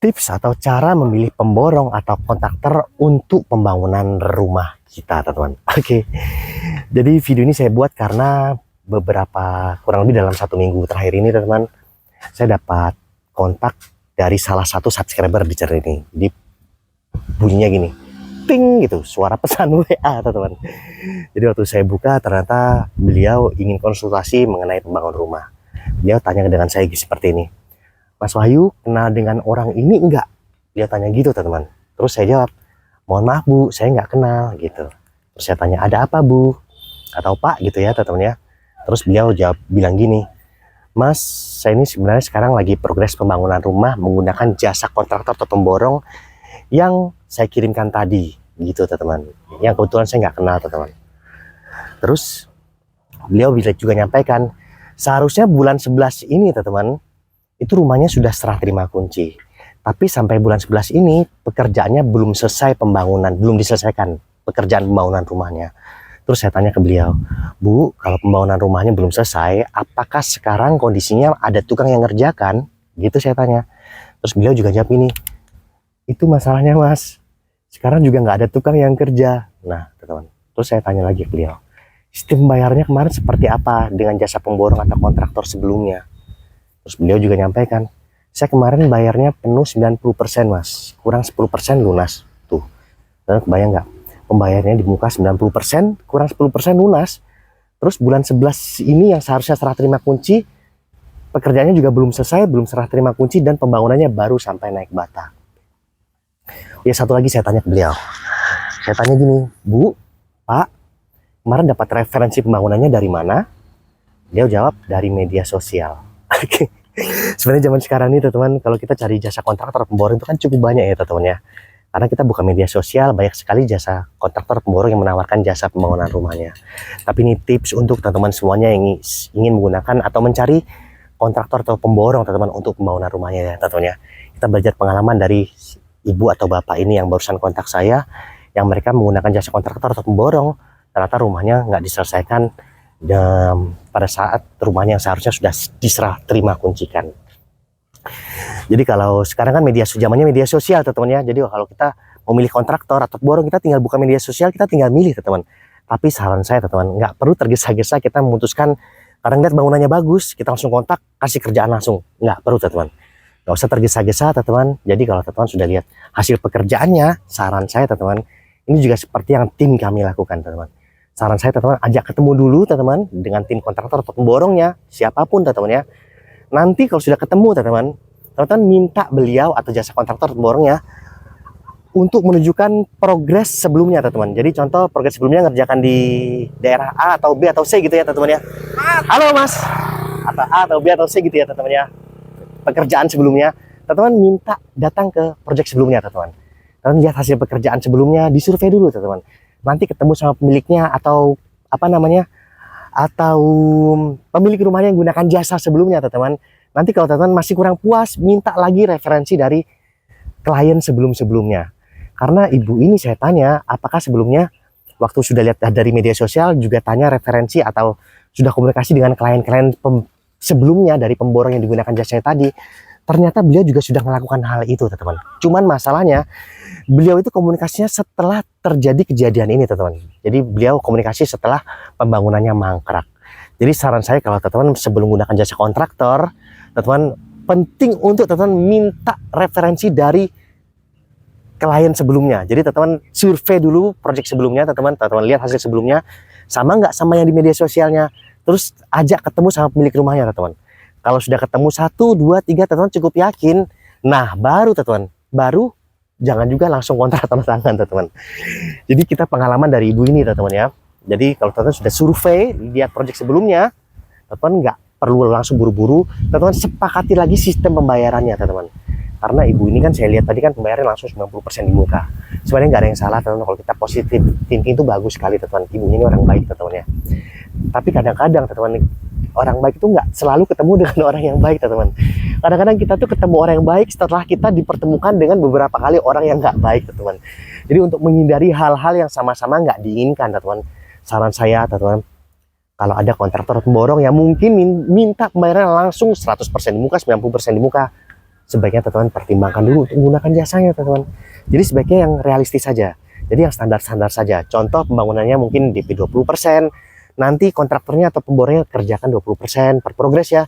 Tips atau cara memilih pemborong atau kontraktor untuk pembangunan rumah kita, teman-teman. Oke, jadi video ini saya buat karena beberapa kurang lebih dalam 1 minggu terakhir ini, teman-teman, saya dapat kontak dari salah satu subscriber di channel ini. Jadi bunyinya gini, ting gitu, suara pesan WA, teman-teman. Jadi waktu saya buka, ternyata beliau ingin konsultasi mengenai pembangunan rumah. Beliau tanya dengan saya seperti ini, "Mas Wahyu, kenal dengan orang ini enggak?" Dia tanya gitu, teman-teman. Terus saya jawab, "Mohon maaf Bu, saya nggak kenal," gitu. Terus saya tanya, "Ada apa Bu?" Atau Pak gitu ya, teman-teman ya. Terus beliau bilang gini, "Mas, saya ini sebenarnya sekarang lagi progres pembangunan rumah menggunakan jasa kontraktor atau pemborong yang saya kirimkan tadi," gitu, teman-teman. Yang kebetulan saya nggak kenal, teman-teman. Terus beliau juga nyampaikan, seharusnya bulan 11 ini, teman-teman, itu rumahnya sudah serah terima kunci. Tapi sampai bulan 11 ini pekerjaannya belum selesai pembangunan, belum diselesaikan pekerjaan pembangunan rumahnya. Terus saya tanya ke beliau, "Bu, kalau pembangunan rumahnya belum selesai, apakah sekarang kondisinya ada tukang yang ngerjakan?" Gitu saya tanya. Terus beliau juga jawab ini, "Itu masalahnya Mas, sekarang juga nggak ada tukang yang kerja." Nah, teman-teman, terus saya tanya lagi ke beliau, "Sistem bayarnya kemarin seperti apa dengan jasa pemborong atau kontraktor sebelumnya?" Terus beliau juga nyampaikan, "Saya kemarin bayarnya penuh 90% Mas, kurang 10% lunas." Tuh, bayang nggak? Pembayarannya di muka 90%, kurang 10% lunas. Terus bulan 11 ini yang seharusnya serah terima kunci, pekerjaannya juga belum selesai, belum serah terima kunci, dan pembangunannya baru sampai naik bata. Ya, satu lagi saya tanya ke beliau. Saya tanya gini, "Bu, Pak, kemarin dapat referensi pembangunannya dari mana?" Dia jawab, "Dari media sosial." Sebenarnya zaman sekarang ini, teman-teman, kalau kita cari jasa kontraktor pemborong itu kan cukup banyak ya, teman-teman ya. Karena kita buka media sosial, banyak sekali jasa kontraktor pemborong yang menawarkan jasa pembangunan rumahnya. Tapi ini tips untuk teman-teman semuanya yang ingin menggunakan atau mencari kontraktor atau pemborong, teman-teman, untuk pembangunan rumahnya ya, teman-teman ya. Kita belajar pengalaman dari ibu atau bapak ini yang barusan kontak saya, yang mereka menggunakan jasa kontraktor atau pemborong, ternyata rumahnya nggak diselesaikan dan pada saat rumahnya yang seharusnya sudah diserah terima kuncikan. Jadi kalau sekarang kan zamannya media sosial, teman-teman ya. Jadi kalau kita memilih kontraktor atau pemborong, kita tinggal buka media sosial, kita tinggal milih, teman-teman. Tapi saran saya, teman-teman, nggak perlu tergesa-gesa kita memutuskan. Kadang lihat bangunannya bagus, kita langsung kontak, kasih kerjaan langsung. Nggak perlu, teman-teman. Nggak usah tergesa-gesa, teman-teman. Jadi kalau teman-teman sudah lihat hasil pekerjaannya, saran saya, teman-teman, ini juga seperti yang tim kami lakukan, teman-teman. Saran saya, teman-teman, ajak ketemu dulu, teman-teman, dengan tim kontraktor atau pemborongnya, siapapun, teman-teman ya. Nanti kalau sudah ketemu, teman-teman, minta beliau atau jasa kontraktor pemborongnya untuk menunjukkan progres sebelumnya, teman-teman. Jadi contoh progres sebelumnya ngerjakan di daerah A atau B atau C gitu ya, teman-teman ya. Halo Mas, atau A atau B atau C gitu ya, teman-teman ya. Pekerjaan sebelumnya, teman-teman minta datang ke proyek sebelumnya, teman-teman. Teman-teman lihat hasil pekerjaan sebelumnya, disurvei dulu, teman-teman. Nanti ketemu sama pemiliknya atau atau pemilik rumahnya yang gunakan jasa sebelumnya, teman-teman. Nanti kalau teman-teman masih kurang puas, minta lagi referensi dari klien sebelum-sebelumnya. Karena ibu ini saya tanya, apakah sebelumnya waktu sudah lihat dari media sosial juga tanya referensi atau sudah komunikasi dengan klien-klien sebelumnya dari pemborong yang digunakan jasanya tadi. Ternyata beliau juga sudah melakukan hal itu, teman-teman. Cuman masalahnya, beliau itu komunikasinya setelah terjadi kejadian ini, teman-teman. Jadi beliau komunikasi setelah pembangunannya mangkrak. Jadi saran saya kalau teman-teman sebelum menggunakan jasa kontraktor, teman-teman penting untuk teman-teman minta referensi dari klien sebelumnya. Jadi teman-teman survei dulu proyek sebelumnya, teman-teman lihat hasil sebelumnya, sama nggak sama yang di media sosialnya. Terus ajak ketemu sama pemilik rumahnya, teman-teman. Kalau sudah ketemu 1, 2, 3, teman-teman cukup yakin, nah baru, teman-teman, baru jangan juga langsung kontrak tanda tangan, teman-teman. Jadi kita pengalaman dari ibu ini, teman-teman ya. Jadi kalau teman-teman sudah survei, lihat proyek sebelumnya, teman-teman nggak perlu langsung buru-buru, teman-teman sepakati lagi sistem pembayarannya, teman-teman. Karena ibu ini kan saya lihat tadi kan pembayaran langsung 90% di muka. Sebenarnya nggak ada yang salah, teman-teman. Kalau kita positif thinking itu bagus sekali, teman-teman. Ibunya ini orang baik, teman-teman ya. Tapi kadang-kadang, teman-teman, orang baik itu nggak selalu ketemu dengan orang yang baik, teman-teman. Kadang-kadang kita tuh ketemu orang yang baik setelah kita dipertemukan dengan beberapa kali orang yang nggak baik, teman-teman. Jadi untuk menghindari hal-hal yang sama-sama nggak diinginkan, teman-teman, saran saya, teman-teman, kalau ada kontraktor pemborong yang mungkin minta pembayaran langsung 100% di muka, 90% di muka, sebaiknya teman-teman pertimbangkan dulu untuk menggunakan jasanya teman-teman. Jadi sebaiknya yang realistis saja. Jadi yang standar-standar saja. Contoh pembangunannya mungkin DP 20%, nanti kontraktornya atau pembornya kerjakan 20% per progres ya.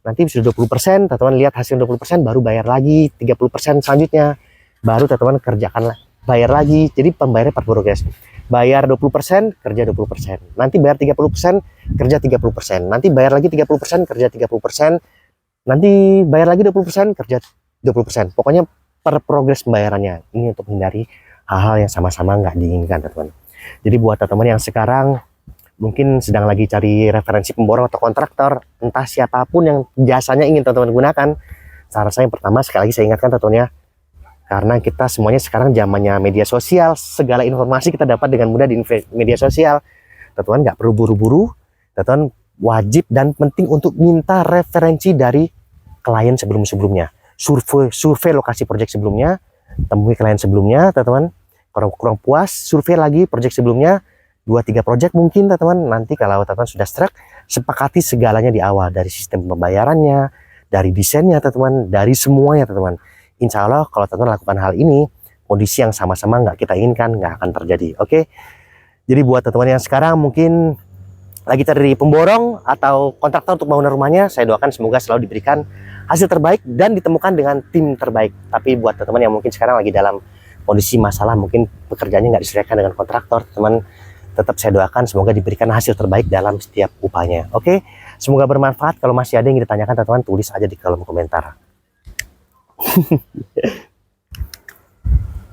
Nanti sudah 20%, teman-teman lihat hasil 20%, baru bayar lagi 30% selanjutnya. Baru teman-teman kerjakan bayar lagi. Jadi pembayarnya per progres. Bayar 20%, kerja 20%. Nanti bayar 30%, kerja 30%. Nanti bayar lagi 30%, kerja 30%. Nanti bayar lagi 20%, kerja 20%. Pokoknya per progres pembayarannya. Ini untuk menghindari hal-hal yang sama-sama nggak diinginkan teman-teman. Jadi buat teman-teman yang sekarang mungkin sedang lagi cari referensi pemborong atau kontraktor, entah siapapun yang jasanya ingin teman-teman gunakan, saran saya yang pertama, sekali lagi saya ingatkan teman-teman ya, karena kita semuanya sekarang zamannya media sosial, segala informasi kita dapat dengan mudah di media sosial. Teman-teman nggak perlu buru-buru, teman-teman wajib dan penting untuk minta referensi dari klien sebelum-sebelumnya. Survei lokasi proyek sebelumnya, temui klien sebelumnya, teman-teman. Kalau kurang puas, survei lagi proyek sebelumnya, 2-3 proyek mungkin, teman-teman. Nanti kalau teman-teman sudah struck, sepakati segalanya di awal, dari sistem pembayarannya, dari desainnya, teman-teman, dari semuanya, teman-teman. Insya Allah kalau teman-teman lakukan hal ini, kondisi yang sama-sama nggak kita inginkan nggak akan terjadi. Oke? Jadi buat teman-teman yang sekarang mungkin lagi cari pemborong atau kontraktor untuk bangunan rumahnya, saya doakan semoga selalu diberikan hasil terbaik dan ditemukan dengan tim terbaik. Tapi buat teman-teman yang mungkin sekarang lagi dalam kondisi masalah, mungkin pekerjaannya nggak diselesaikan dengan kontraktor, teman, tetap saya doakan semoga diberikan hasil terbaik dalam setiap upahanya. Oke, semoga bermanfaat. Kalau masih ada yang ditanyakan teman-teman, tulis aja di kolom komentar.